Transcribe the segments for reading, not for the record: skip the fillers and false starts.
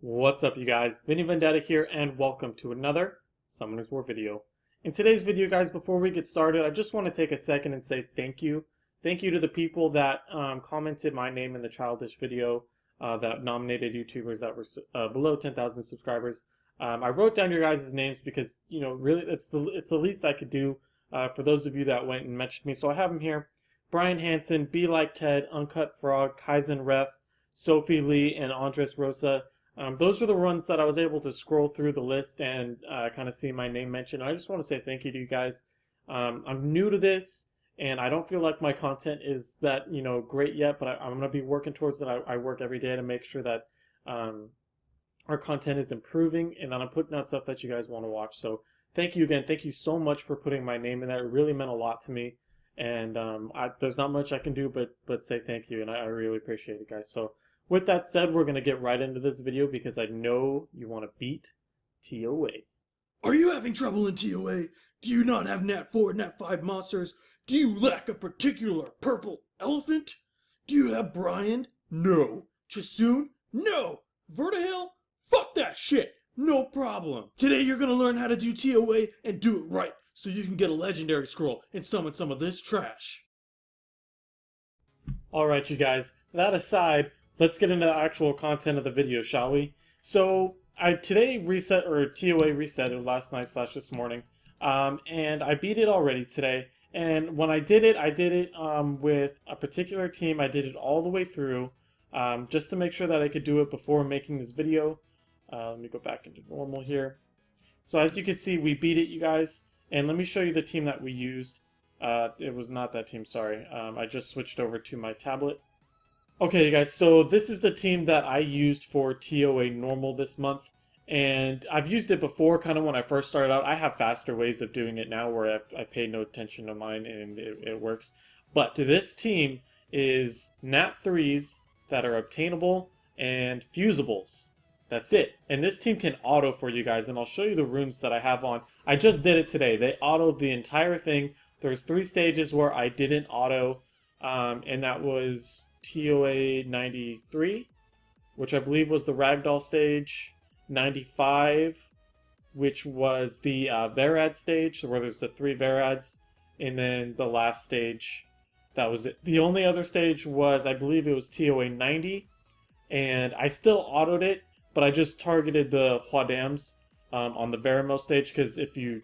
What's up, you guys? Vinny Vendetta here, and welcome to another Summoner's War video. In today's video, guys, before we get started, I just want to take a second and say thank you. Thank you to the people that commented my name in the childish video that nominated YouTubers that were below 10,000 subscribers. I wrote down your guys' names because, you know, really, it's the least I could do for those of you that went and mentioned me. So I have them here: Brian Hansen, Be Like Ted, Uncut Frog, Kaizen Ref, Sophie Lee, and Andres Rosa. Those were the ones that I was able to scroll through the list and kind of see my name mentioned. I just want to say thank you to you guys. I'm new to this, and I don't feel like my content is that, you know, great yet, but I'm going to be working towards it. I work every day to make sure that our content is improving and that I'm putting out stuff that you guys want to watch. So thank you again. Thank you so much for putting my name in that. It really meant a lot to me. And there's not much I can do but say thank you, and I really appreciate it, guys. So with that said, we're going to get right into this video because I know you want to beat ToA. Are you having trouble in ToA? Do you not have Nat 4 and Nat 5 monsters? Do you lack a particular purple elephant? Do you have Brian? No. Chasoon? No. Vertihill? Fuck that shit. No problem. Today you're going to learn how to do ToA and do it right so you can get a legendary scroll and summon some of this trash. Alright, you guys, that aside, let's get into the actual content of the video, shall we? So, today ToA reset it last night / this morning, and I beat it already today. And when I did it with a particular team. I did it all the way through, just to make sure that I could do it before making this video. Let me go back into normal here. So as you can see, we beat it, you guys. And let me show you the team that we used. It was not that team, sorry. I just switched over to my tablet. Okay, you guys, so this is the team that I used for ToA Normal this month, and I've used it before, kind of when I first started out. I have faster ways of doing it now where I pay no attention to mine, and it works. But this team is Nat 3s that are obtainable and fusibles. That's it. And this team can auto for you guys, and I'll show you the runes that I have on. I just did it today. They autoed the entire thing. There's 3 stages where I didn't auto, and that was ToA 93, which I believe was the Ragdoll stage, 95, which was the Varad stage, where there's the 3 Varads, and then the last stage, that was it. The only other stage was, I believe it was ToA 90, and I still autoed it, but I just targeted the Huadams on the Veromos stage, because if you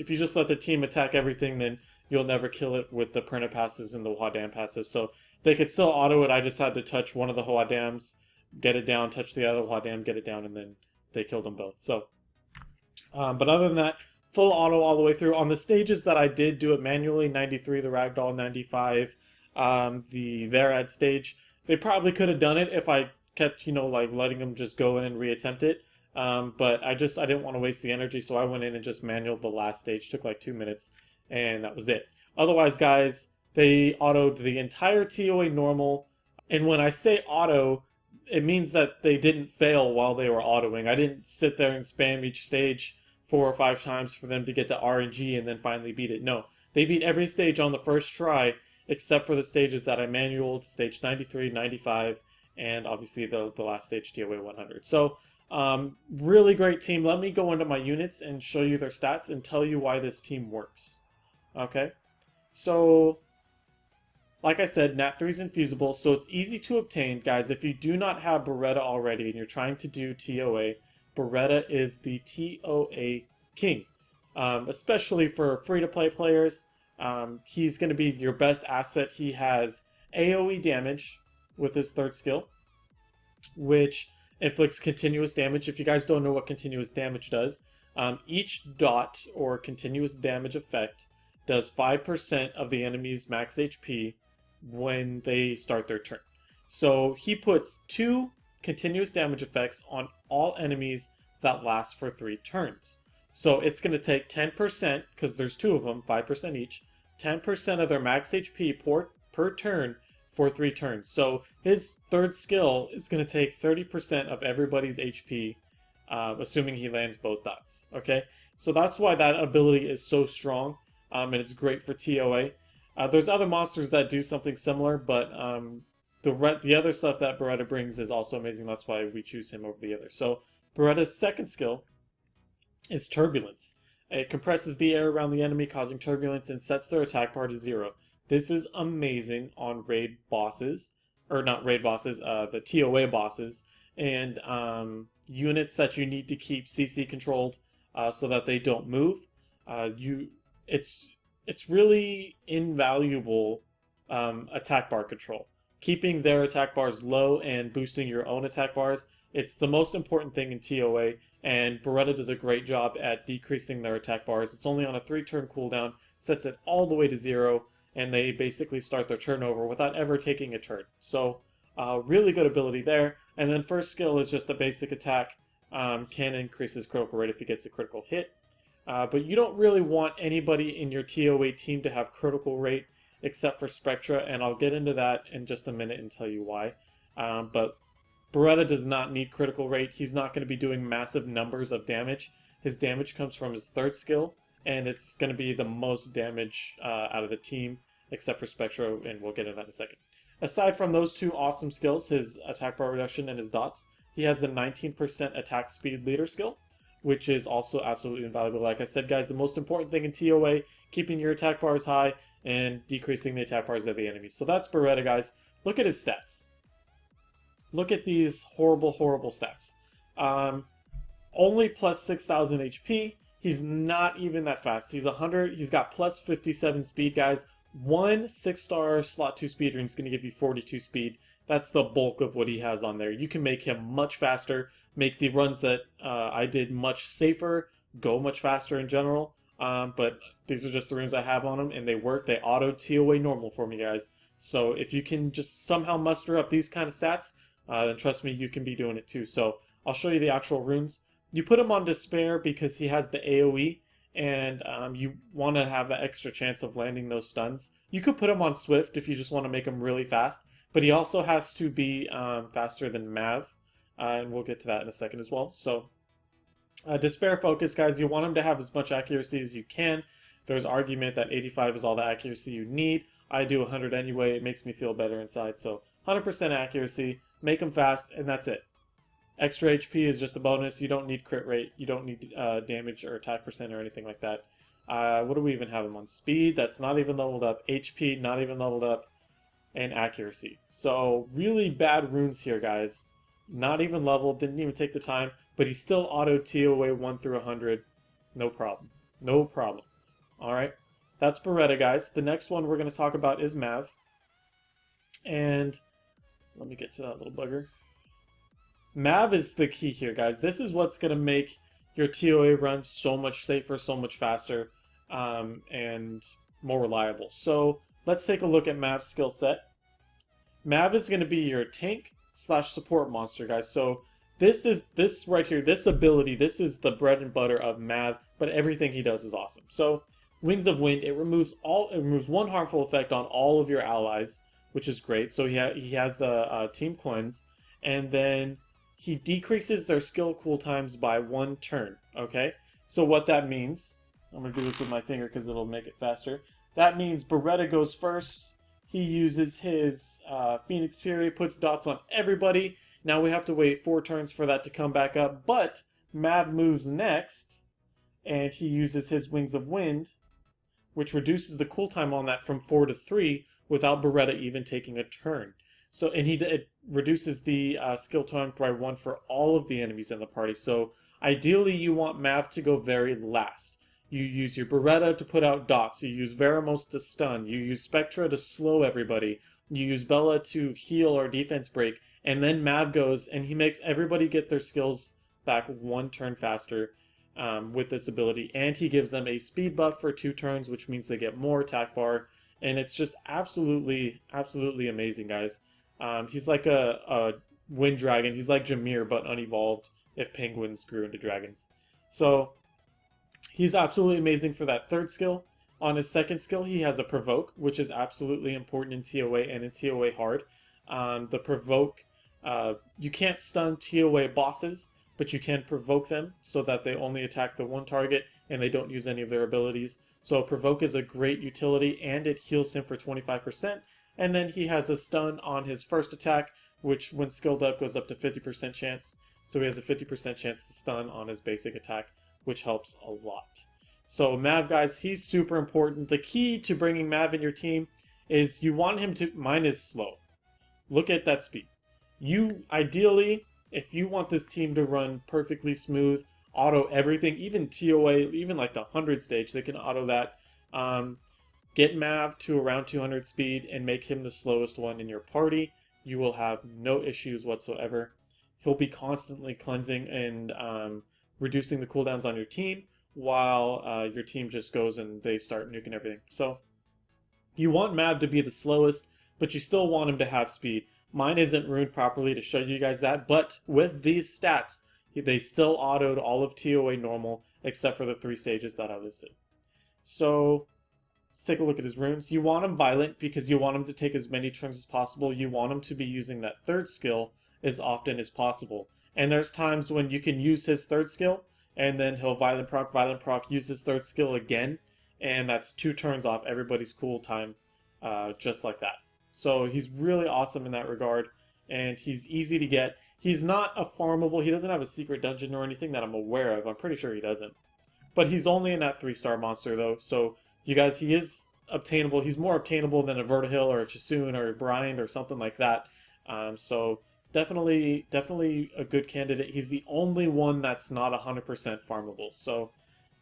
just let the team attack everything, then you'll never kill it with the Perna passives and the Huadam passive. So they could still auto it. I just had to touch one of the Huadams, get it down, touch the other Huadam, get it down, and then they killed them both. So, but other than that, full auto all the way through. On the stages that I did do it manually, 93, the Ragdoll, 95, the Varad stage, they probably could have done it if I kept, you know, like letting them just go in and reattempt it. But I didn't want to waste the energy, so I went in and just manualed the last stage. Took like 2 minutes, and that was it. Otherwise, guys, they autoed the entire ToA Normal, and when I say auto, it means that they didn't fail while they were autoing. I didn't sit there and spam each stage 4 or 5 times for them to get to RNG and then finally beat it. No, they beat every stage on the first try, except for the stages that I manualed, stage 93, 95, and obviously the last stage, ToA 100. So, really great team. Let me go into my units and show you their stats and tell you why this team works. Okay, so like I said, Nat 3 is infeasible, so it's easy to obtain. Guys, if you do not have Baretta already and you're trying to do ToA, Baretta is the ToA king. Especially for free-to-play players, he's going to be your best asset. He has AoE damage with his 3rd skill, which inflicts continuous damage. If you guys don't know what continuous damage does, each dot or continuous damage effect does 5% of the enemy's max HP when they start their turn. So he puts 2 continuous damage effects on all enemies that last for 3 turns. So it's going to take 10%, because there's 2 of them, 5% each, 10% of their max HP per turn for 3 turns. So his 3rd skill is going to take 30% of everybody's HP, assuming he lands both dots. Okay, so that's why that ability is so strong, and it's great for ToA. There's other monsters that do something similar, but the other stuff that Baretta brings is also amazing. That's why we choose him over the others. So Beretta's second skill is Turbulence. It compresses the air around the enemy, causing turbulence, and sets their attack bar to 0. This is amazing on raid bosses, or not raid bosses, the ToA bosses, and units that you need to keep CC controlled so that they don't move. It's really invaluable attack bar control. Keeping their attack bars low and boosting your own attack bars, it's the most important thing in ToA, and Baretta does a great job at decreasing their attack bars. It's only on a 3-turn cooldown, sets it all the way to 0, and they basically start their turn over without ever taking a turn. So, really good ability there. And then first skill is just a basic attack. Can increase his critical rate if he gets a critical hit. But you don't really want anybody in your ToA team to have critical rate except for Spectra, and I'll get into that in just a minute and tell you why. But Baretta does not need critical rate. He's not going to be doing massive numbers of damage. His damage comes from his third skill, and it's going to be the most damage out of the team, except for Spectra, and we'll get into that in a second. Aside from those two awesome skills, his attack bar reduction and his dots, he has a 19% attack speed leader skill, which is also absolutely invaluable. Like I said, guys, the most important thing in ToA, keeping your attack bars high and decreasing the attack bars of the enemy. So that's Baretta, guys. Look at his stats. Look at these horrible, horrible stats. Only plus 6,000 HP. He's not even that fast. He's 100. He's got plus 57 speed, guys. One 6-star slot 2 speed ring is going to give you 42 speed. That's the bulk of what he has on there. You can make him much faster, make the runs that I did much safer, go much faster in general. But these are just the runes I have on him, and they work. They auto ToA normal for me, guys. So if you can just somehow muster up these kind of stats, then trust me, you can be doing it too. So I'll show you the actual runes. You put him on Despair because he has the AoE, and you want to have that extra chance of landing those stuns. You could put him on Swift if you just want to make him really fast, but he also has to be faster than Mav, and we'll get to that in a second as well. So Despair Focus, guys, you want him to have as much accuracy as you can. There's argument that 85 is all the accuracy you need. I do 100 anyway. It makes me feel better inside. So 100% accuracy, make him fast, and that's it. Extra HP is just a bonus. You don't need crit rate. You don't need damage or attack percent or anything like that. What do we even have him on? Speed, that's not even leveled up. HP, not even leveled up. And accuracy. So really bad runes here, guys. Not even leveled, didn't even take the time, but he's still auto ToA 1 through 100. No problem. No problem. Alright, that's Baretta, guys. The next one we're going to talk about is Mav. And let me get to that little bugger. Mav is the key here, guys. This is what's going to make your ToA run so much safer, so much faster, and more reliable. So let's take a look at Mav's skill set. Mav is going to be your tank / support monster, guys. So this right here, this ability, this is the bread and butter of Mav, but everything he does is awesome. So Wings of Wind, it removes one harmful effect on all of your allies, which is great. So he has a team cleanse, and then he decreases their skill cooltimes by 1 turn. Okay, so what that means, I'm gonna do this with my finger because it'll make it faster. That means Baretta goes first. He uses his Phoenix Fury, puts dots on everybody. Now we have to wait 4 turns for that to come back up, but Mav moves next, and he uses his Wings of Wind, which reduces the cooltime on that from 4 to 3 without Baretta even taking a turn. So, and it reduces the skill time by 1 for all of the enemies in the party. So ideally you want Mav to go very last. You use your Baretta to put out dots, you use Veromos to stun, you use Spectra to slow everybody, you use Bella to heal or defense break, and then Mav goes and he makes everybody get their skills back 1 turn faster with this ability, and he gives them a speed buff for 2 turns, which means they get more attack bar, and it's just absolutely, absolutely amazing, guys. He's like a wind dragon. He's like Jameer, but unevolved if penguins grew into dragons. So he's absolutely amazing for that third skill. On his second skill, he has a Provoke, which is absolutely important in ToA and in ToA hard. The Provoke, you can't stun ToA bosses, but you can provoke them so that they only attack the one target and they don't use any of their abilities. So Provoke is a great utility, and it heals him for 25%. And then he has a stun on his first attack, which when skilled up goes up to 50% chance. So he has a 50% chance to stun on his basic attack, which helps a lot. So Mav, guys, he's super important. The key to bringing Mav in your team is you want him to... Mine is slow. Look at that speed. You, ideally, if you want this team to run perfectly smooth, auto everything, even ToA, even like the 100 stage, they can auto that. Get Mav to around 200 speed and make him the slowest one in your party. You will have no issues whatsoever. He'll be constantly cleansing and reducing the cooldowns on your team while your team just goes and they start nuking everything. So you want Mav to be the slowest, but you still want him to have speed. Mine isn't ruined properly to show you guys that, but with these stats, they still autoed all of ToA normal except for the 3 stages that I listed. So let's take a look at his runes. You want him violent because you want him to take as many turns as possible. You want him to be using that third skill as often as possible. And there's times when you can use his third skill, and then he'll violent proc, use his third skill again, and that's 2 turns off everybody's cool time, just like that. So he's really awesome in that regard, and he's easy to get. He's not a farmable, he doesn't have a secret dungeon or anything that I'm aware of. I'm pretty sure he doesn't. But he's only in that 3-star monster though, so you guys, he is obtainable. He's more obtainable than a Vertihill or a Chisoon or a Bryant or something like that. So definitely a good candidate. He's the only one that's not 100% farmable. So,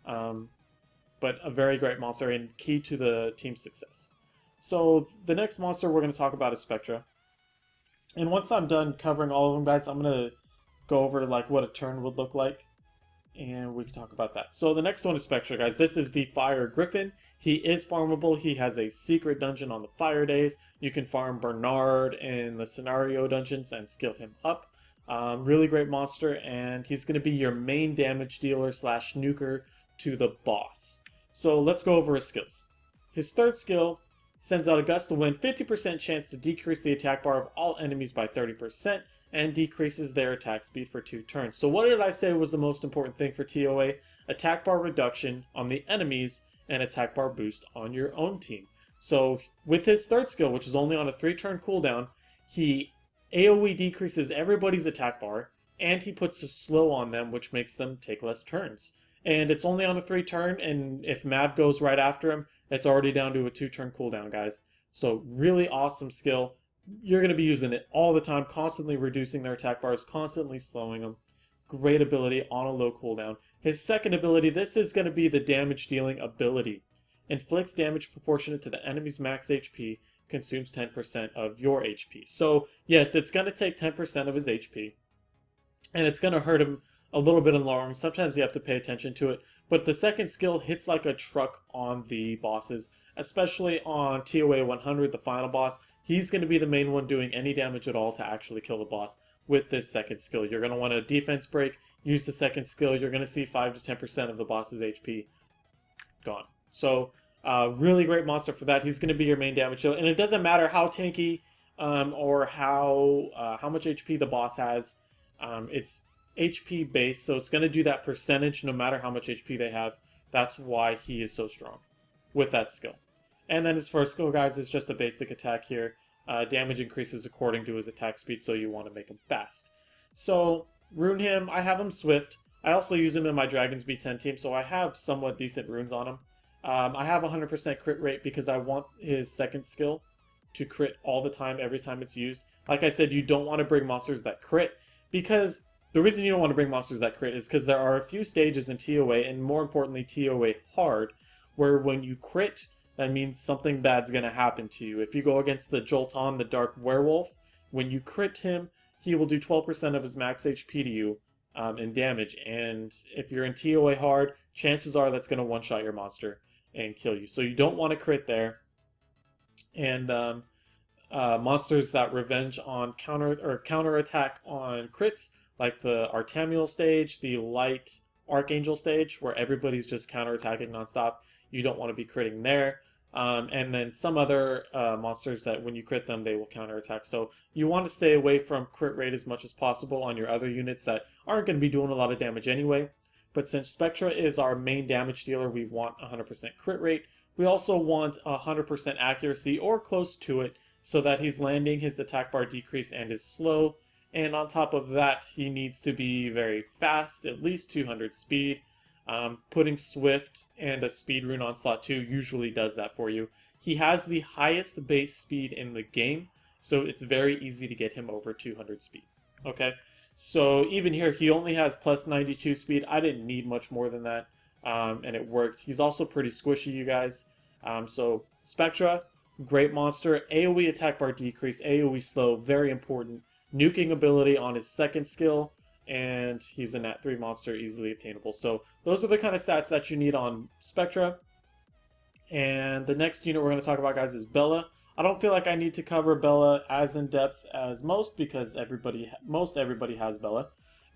but a very great monster and key to the team's success. So the next monster we're going to talk about is Spectra. And once I'm done covering all of them, guys, I'm going to go over like what a turn would look like, and we can talk about that. So the next one is Spectra, guys. This is the Fire Griffin. He is farmable. He has a secret dungeon on the fire days. You can farm Bernard in the scenario dungeons and skill him up. Really great monster, and he's going to be your main damage dealer slash nuker to the boss. So let's go over his skills. His third skill sends out a gust of wind, 50% chance to decrease the attack bar of all enemies by 30%, and decreases their attack speed for 2 turns. So what did I say was the most important thing for ToA? Attack bar reduction on the enemies and attack bar boost on your own team. So with his third skill, which is only on a 3-turn cooldown, he AoE decreases everybody's attack bar, and he puts a slow on them, which makes them take less turns. And it's only on a 3-turn, and if Mav goes right after him, it's already down to a 2-turn cooldown, guys. So really awesome skill. You're going to be using it all the time, constantly reducing their attack bars, constantly slowing them. Great ability on a low cooldown. His second ability, this is going to be the damage dealing ability. Inflicts damage proportionate to the enemy's max HP, consumes 10% of your HP. So yes, it's going to take 10% of his HP, and it's going to hurt him a little bit in the long run. Sometimes you have to pay attention to it, but the second skill hits like a truck on the bosses, especially on ToA 100, the final boss. He's going to be the main one doing any damage at all to actually kill the boss with this second skill. You're going to want a defense break, use the second skill. You're going to see 5 to 10% of the boss's HP gone. So really great monster for that. He's going to be your main damage dealer, and it doesn't matter how tanky or how much HP the boss has. It's HP based, so it's going to do that percentage no matter how much HP they have. That's why he is so strong with that skill. And then his first skill, guys, is just a basic attack here. Damage increases according to his attack speed, so you want to make him fast. So, rune him. I have him Swift. I also use him in my Dragons B10 team, so I have somewhat decent runes on him. I have 100% crit rate because I want his second skill to crit all the time, every time it's used. Like I said, you don't want to bring monsters that crit, because the reason you don't want to bring monsters that crit is because there are a few stages in ToA, and more importantly ToA hard, where when you crit, that means something bad's going to happen to you. If you go against the Jolton, the Dark Werewolf, when you crit him, he will do 12% of his max HP to you in damage. And if you're in ToA hard, chances are that's going to one-shot your monster and kill you. So you don't want to crit there. And monsters that revenge on counter attack on crits, like the Artamiel stage, the Light Archangel stage, where everybody's just counterattacking nonstop. You don't want to be critting there. And then some other monsters that when you crit them, they will counterattack. So you want to stay away from crit rate as much as possible on your other units that aren't going to be doing a lot of damage anyway. But since Spectra is our main damage dealer, we want 100% crit rate. We also want 100% accuracy or close to it so that he's landing his attack bar decrease and his slow. And on top of that, he needs to be very fast, at least 200 speed. Putting Swift and a speed rune on slot 2 usually does that for you. He has the highest base speed in the game, so it's very easy to get him over 200 speed. Okay, so even here, he only has plus 92 speed. I didn't need much more than that, and it worked. He's also pretty squishy, you guys. So Spectra, great monster. AoE attack bar decrease, AoE slow, very important. Nuking ability on his second skill, and he's a nat 3 monster, easily obtainable. So those are the kind of stats that you need on Spectra. And the next unit we're going to talk about, guys, is Bella. I don't feel like I need to cover Bella as in depth as most, because most everybody has Bella.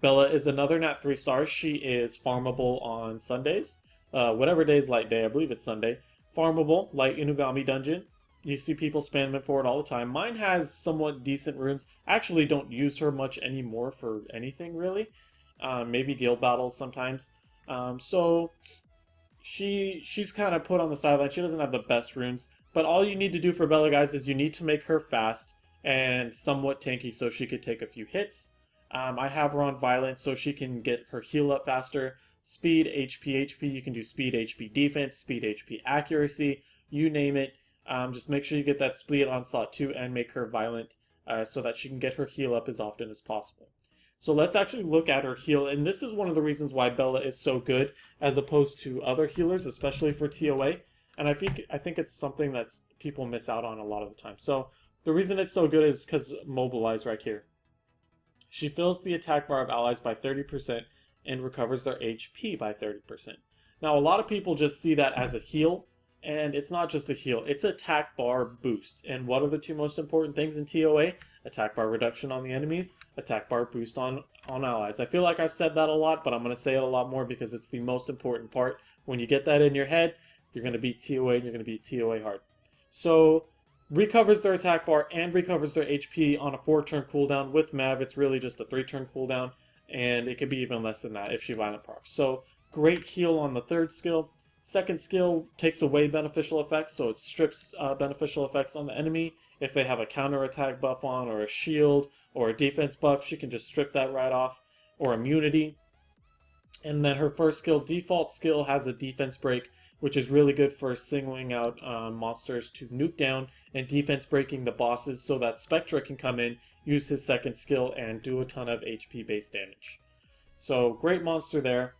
Bella is another nat 3 star. She is farmable on Sundays. Whatever day is light day, I believe it's Sunday. Farmable, light Inugami dungeon. You see people spamming for it all the time. Mine has somewhat decent runes. I actually don't use her much anymore for anything, really. Maybe guild battles sometimes. So she's kind of put on the sideline. She doesn't have the best runes. But all you need to do for Bella, guys, is you need to make her fast and somewhat tanky so she could take a few hits. I have her on Violence so she can get her heal up faster. Speed, HP. You can do speed, HP defense, speed, HP accuracy. You name it. Just make sure you get that speed on slot 2 and make her violent so that she can get her heal up as often as possible. So let's actually look at her heal, and this is one of the reasons why Bella is so good as opposed to other healers, especially for ToA. And I think it's something that people miss out on a lot of the time. So the reason it's so good is because Mobilize right here. She fills the attack bar of allies by 30% and recovers their HP by 30%. Now a lot of people just see that as a heal. And it's not just a heal, it's attack bar boost. And what are the two most important things in ToA? Attack bar reduction on the enemies, attack bar boost on allies. I feel like I've said that a lot, but I'm going to say it a lot more because it's the most important part. When you get that in your head, you're going to beat ToA and you're going to beat ToA hard. So, recovers their attack bar and recovers their HP on a 4-turn cooldown. With Mav, it's really just a 3-turn cooldown, and it could be even less than that if she violent procs. So, great heal on the third skill. Second skill takes away beneficial effects, so it strips beneficial effects on the enemy. If they have a counterattack buff on, or a shield, or a defense buff, she can just strip that right off, or immunity. And then her first skill, default skill, has a defense break, which is really good for singling out monsters to nuke down and defense breaking the bosses so that Spectra can come in, use his second skill, and do a ton of HP based damage. So great monster there.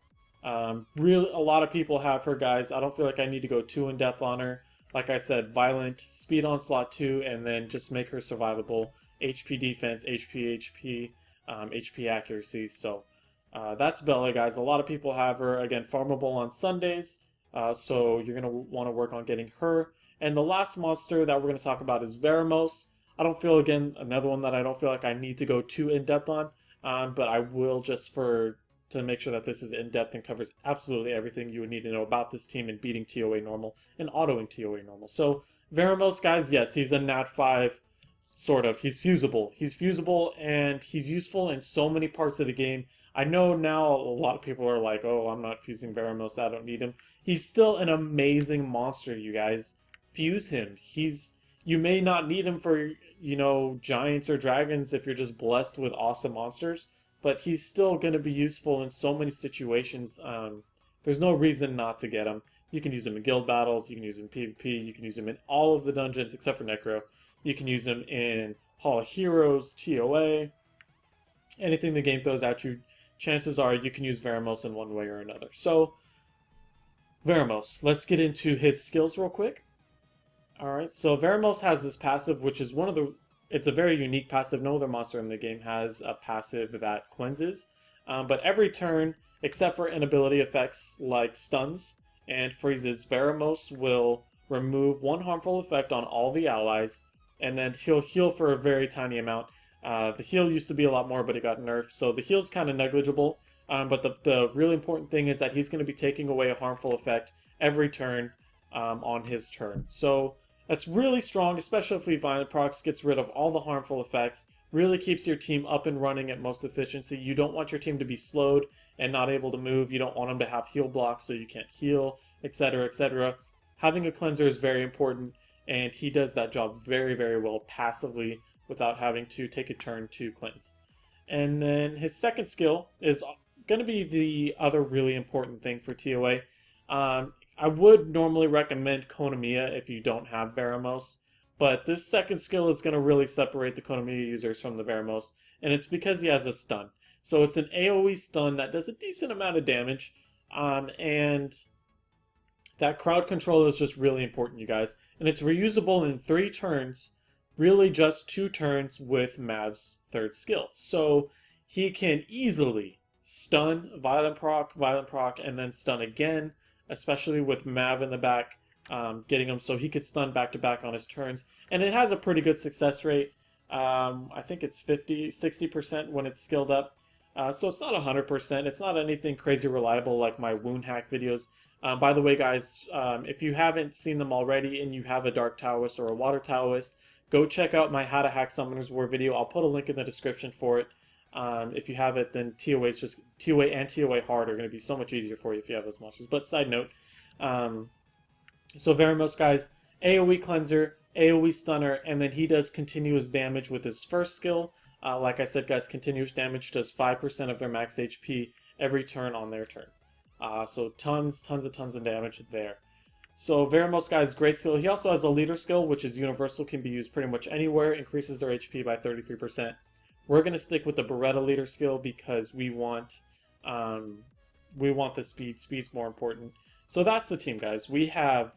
Really, a lot of people have her, guys. I don't feel like I need to go too in depth on her. Like I said, violent, speed on slot 2, and then just make her survivable. HP defense, HP, HP accuracy. So that's Bella, guys. A lot of people have her. Again, farmable on Sundays. So you're going to want to work on getting her. And the last monster that we're going to talk about is Veromos. I don't feel, again, another one that I don't feel like I need to go too in depth on. But I will just to make sure that this is in-depth and covers absolutely everything you would need to know about this team and beating ToA normal and autoing ToA normal. So, Veromos, guys, yes, he's a nat 5, sort of. He's fusible. He's fusible, and he's useful in so many parts of the game. I know now a lot of people are like, oh, I'm not fusing Veromos, I don't need him. He's still an amazing monster, you guys. Fuse him. You may not need him for, giants or dragons if you're just blessed with awesome monsters. But he's still going to be useful in so many situations. There's no reason not to get him. You can use him in guild battles, you can use him in PvP, you can use him in all of the dungeons except for Necro. You can use him in Hall of Heroes, ToA. Anything the game throws at you, chances are you can use Veromos in one way or another. So, Veromos, let's get into his skills real quick. Alright, so Veromos has this passive, which is it's a very unique passive. No other monster in the game has a passive that cleanses. But every turn, except for inability effects like stuns and freezes, Veromos will remove one harmful effect on all the allies, and then he'll heal for a very tiny amount. The heal used to be a lot more, but it got nerfed, so the heal's kind of negligible. But the really important thing is that he's going to be taking away a harmful effect every turn on his turn. So that's really strong, especially if Violent Procs gets rid of all the harmful effects, really keeps your team up and running at most efficiency. You don't want your team to be slowed and not able to move. You don't want them to have heal blocks so you can't heal, etc., etc. Having a cleanser is very important, and he does that job very, very well passively without having to take a turn to cleanse. And then his second skill is going to be the other really important thing for ToA. I would normally recommend Konamiya if you don't have Veromos, but this second skill is going to really separate the Konamiya users from the Veromos, and it's because he has a stun. So it's an AoE stun that does a decent amount of damage, and that crowd control is just really important, you guys. And it's reusable in 3 turns, really just 2 turns with Mav's third skill. So he can easily stun, violent proc, and then stun again, especially with Mav in the back, getting him so he could stun back to back on his turns. And it has a pretty good success rate. I think it's 60% when it's skilled up. So it's not 100%. It's not anything crazy reliable like my wound hack videos. By the way, guys, if you haven't seen them already and you have a Dark Taoist or a Water Taoist, go check out my How to Hack Summoners War video. I'll put a link in the description for it. If you have it, then ToA and ToA Hard are going to be so much easier for you if you have those monsters. But side note, so Veromos, guys, AoE Cleanser, AoE Stunner, and then he does continuous damage with his first skill. Like I said, guys, continuous damage does 5% of their max HP every turn on their turn. So tons of damage there. So Veromos, guys, great skill. He also has a leader skill, which is universal, can be used pretty much anywhere, increases their HP by 33%. We're going to stick with the Baretta leader skill because we want the speed. Speed's more important. So that's the team, guys. We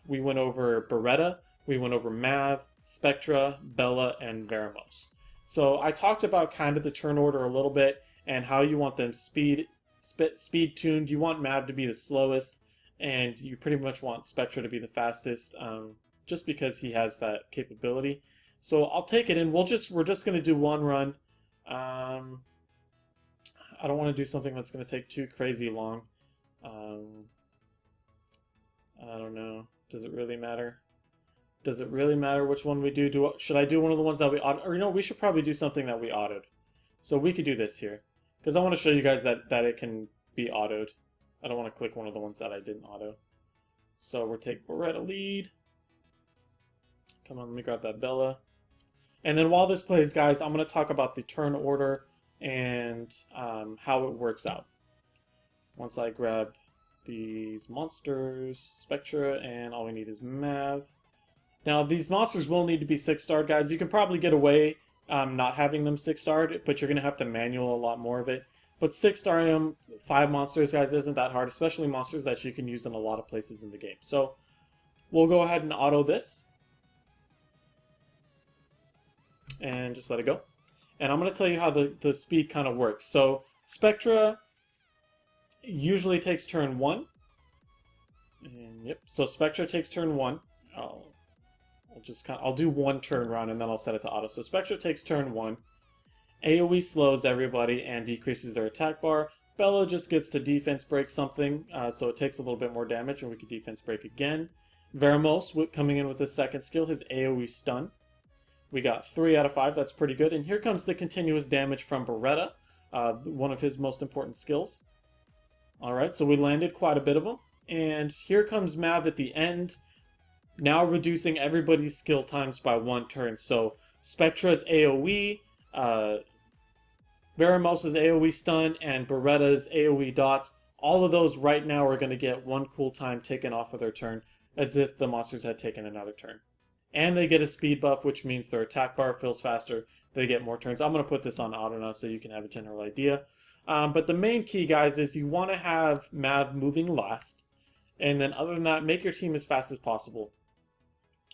went over Baretta, we went over Mav, Spectra, Bella, and Veromos. So I talked about kind of the turn order a little bit and how you want them speed tuned. You want Mav to be the slowest, and you pretty much want Spectra to be the fastest, just because he has that capability. So I'll take it in. We're just going to do one run. I don't want to do something that's going to take too crazy long. I don't know. Does it really matter? Does it really matter which one we do? Should I do one of the ones that we autoed? Or, you know, we should probably do something that we autoed. So we could do this here. Because I want to show you guys that it can be autoed. I don't want to click one of the ones that I didn't auto. So we'll take Baretta lead. Come on, let me grab that Bella. And then while this plays, guys, I'm going to talk about the turn order and how it works out. Once I grab these monsters, Spectra, and all we need is Mav. Now, these monsters will need to be 6-starred, guys. You can probably get away not having them 6-starred, but you're going to have to manual a lot more of it. But 6-starring them, 5 monsters, guys, isn't that hard, especially monsters that you can use in a lot of places in the game. So we'll go ahead and auto this. And just let it go. And I'm going to tell you how the speed kind of works. So Spectra usually takes turn 1. And yep, so Spectra takes turn 1. I'll do one turn run and then I'll set it to auto. So Spectra takes turn 1. AoE slows everybody and decreases their attack bar. Bella just gets to defense break something, so it takes a little bit more damage and we can defense break again. Veromos coming in with his second skill, his AoE stun. We got 3 out of 5, that's pretty good. And here comes the continuous damage from Baretta, one of his most important skills. Alright, so we landed quite a bit of them. And here comes Mav at the end, now reducing everybody's skill times by 1 turn. So Spectra's AoE, Veromos' AoE stun, and Baretta's AoE dots, all of those right now are going to get 1 cool time taken off of their turn, as if the monsters had taken another turn. And they get a speed buff, which means their attack bar fills faster, they get more turns. I'm going to put this on auto now so you can have a general idea. But the main key, guys, is you want to have Mav moving last, and then other than that, make your team as fast as possible.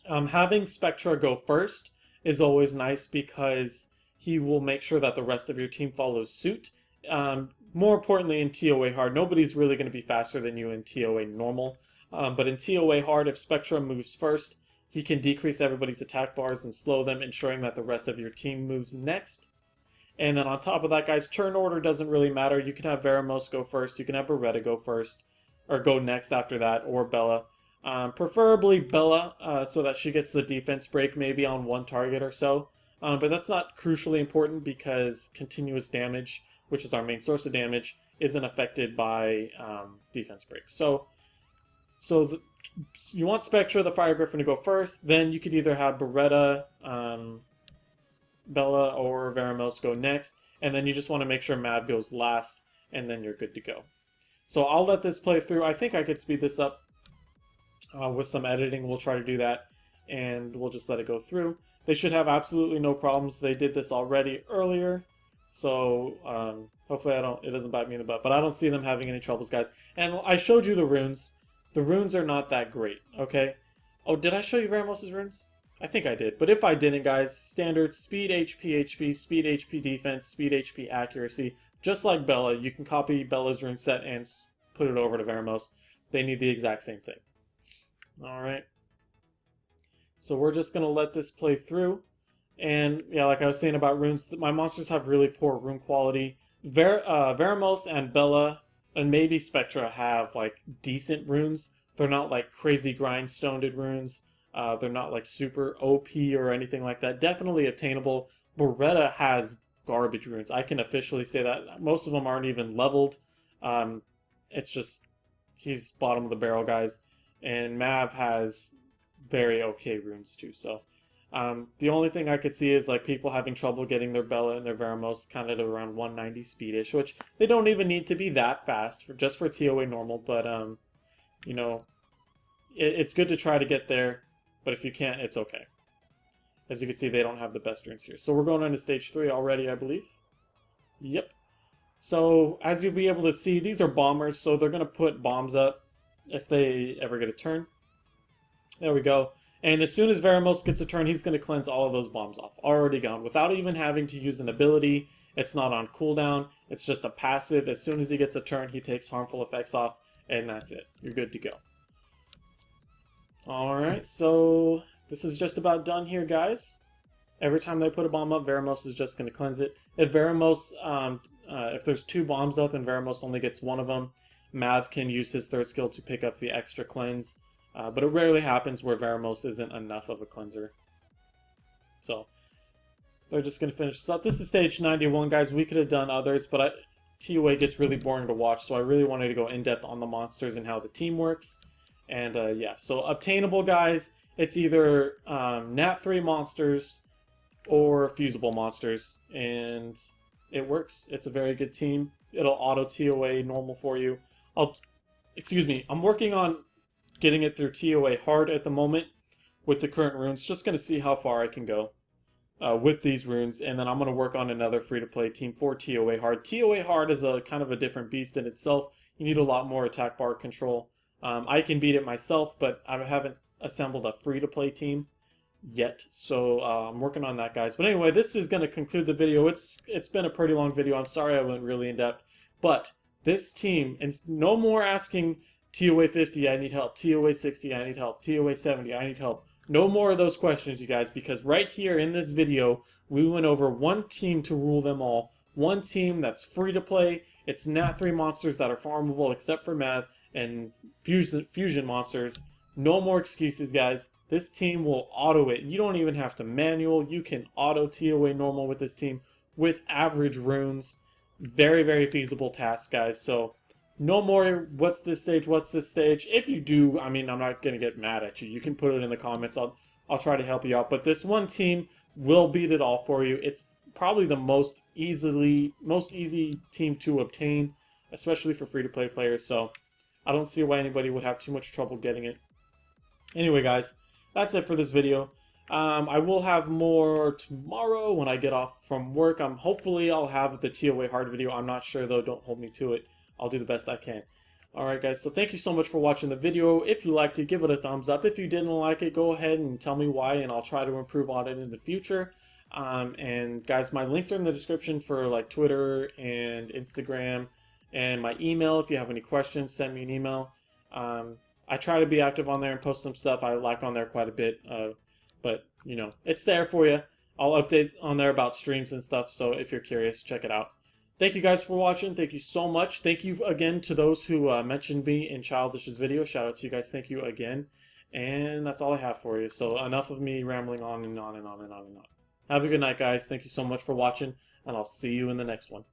Having Spectra go first is always nice because he will make sure that the rest of your team follows suit. More importantly, in ToA Hard, nobody's really going to be faster than you in ToA Normal. But in ToA Hard, if Spectra moves first, he can decrease everybody's attack bars and slow them, ensuring that the rest of your team moves next. And then on top of that, guys, turn order doesn't really matter. You can have Veromos go first, you can have Baretta go first, or go next after that, or Bella. Preferably Bella, so that she gets the defense break maybe on 1 target or so. But that's not crucially important because continuous damage, which is our main source of damage, isn't affected by defense breaks. So you want Spectra, the Fire Griffin, to go first. Then you could either have Baretta, Bella, or Veromos go next. And then you just want to make sure Mav goes last, and then you're good to go. So I'll let this play through. I think I could speed this up with some editing. We'll try to do that, and we'll just let it go through. They should have absolutely no problems. They did this already earlier, so hopefully it doesn't bite me in the butt. But I don't see them having any troubles, guys. And I showed you the runes. The runes are not that great, okay? Oh, did I show you Veromos' runes? I think I did. But if I didn't, guys, standard speed HP HP, speed HP defense, speed HP accuracy. Just like Bella, you can copy Bella's rune set and put it over to Veromos. They need the exact same thing. Alright. So we're just going to let this play through. And yeah, like I was saying about runes, my monsters have really poor rune quality. Veromos and Bella, and maybe Spectra, have like decent runes. They're not like crazy grindstone runes. They're not like super OP or anything like that. Definitely obtainable. Baretta has garbage runes. I can officially say that. Most of them aren't even leveled. It's just, he's bottom of the barrel, guys. And Mav has very okay runes too. So the only thing I could see is like people having trouble getting their Bella and their Veromos kind of around 190 speedish, which they don't even need to be that fast just for ToA normal. But you know, it's good to try to get there. But if you can't, it's okay. As you can see, they don't have the best runes here. So we're going into stage 3 already, I believe. Yep. So as you'll be able to see, these are bombers, so they're going to put bombs up if they ever get a turn. There we go. And as soon as Veromos gets a turn, he's going to cleanse all of those bombs off. Already gone. Without even having to use an ability. It's not on cooldown. It's just a passive. As soon as he gets a turn, he takes harmful effects off. And that's it. You're good to go. Alright, so this is just about done here, guys. Every time they put a bomb up, Veromos is just going to cleanse it. If Veromos, if there's 2 bombs up and Veromos only gets 1 of them, Mav can use his 3rd skill to pick up the extra cleanse. But it rarely happens where Veromos isn't enough of a cleanser. So, they're just going to finish this up. This is stage 91, guys. We could have done others, but ToA gets really boring to watch, so I really wanted to go in-depth on the monsters and how the team works. And yeah, so obtainable, guys, it's either Nat 3 monsters or fusible monsters, and it works. It's a very good team. It'll auto ToA normal for you. I'm working on getting it through ToA hard at the moment with the current runes. Just going to see how far I can go with these runes, and then I'm going to work on another free-to-play team for ToA hard. ToA hard is a kind of a different beast in itself. You need a lot more attack bar control. I can beat it myself, but I haven't assembled a free-to-play team yet, so I'm working on that, guys. But anyway, this is going to conclude the video. It's been a pretty long video. I'm sorry I went really in-depth, but this team, and no more asking ToA 50, I need help, ToA 60, I need help, ToA 70, I need help. No more of those questions, you guys, because right here in this video, we went over one team to rule them all. One team that's free-to-play. It's Nat 3 monsters that are farmable except for Mav, and fusion monsters. No more excuses, guys. This team will auto it. You don't even have to manual. You can auto ToA normal with this team with average runes. Very, very feasible task, guys. So no more what's this stage, what's this stage. If you do, I mean, I'm not going to get mad at you. You can put it in the comments. I'll try to help you out. But this one team will beat it all for you. It's probably the most easy team to obtain, especially for free-to-play players. So I don't see why anybody would have too much trouble getting it. Anyway, guys, that's it for this video. I will have more tomorrow when I get off from work. Hopefully I'll have the ToA hard video. I'm not sure, though. Don't hold me to it. I'll do the best I can. Alright, guys, so thank you so much for watching the video. If you liked it, give it a thumbs up. If you didn't like it, go ahead and tell me why, and I'll try to improve on it in the future. And guys, my links are in the description for like Twitter and Instagram, and my email. If you have any questions, send me an email. I try to be active on there and post some stuff. I like on there quite a bit, but you know, it's there for you. I'll update on there about streams and stuff, so if you're curious, check it out. Thank you guys for watching. Thank you so much. Thank you again to those who mentioned me in Childish's video. Shout out to you guys. Thank you again. And that's all I have for you. So enough of me rambling on and on and on and on and on. Have a good night, guys. Thank you so much for watching, and I'll see you in the next one.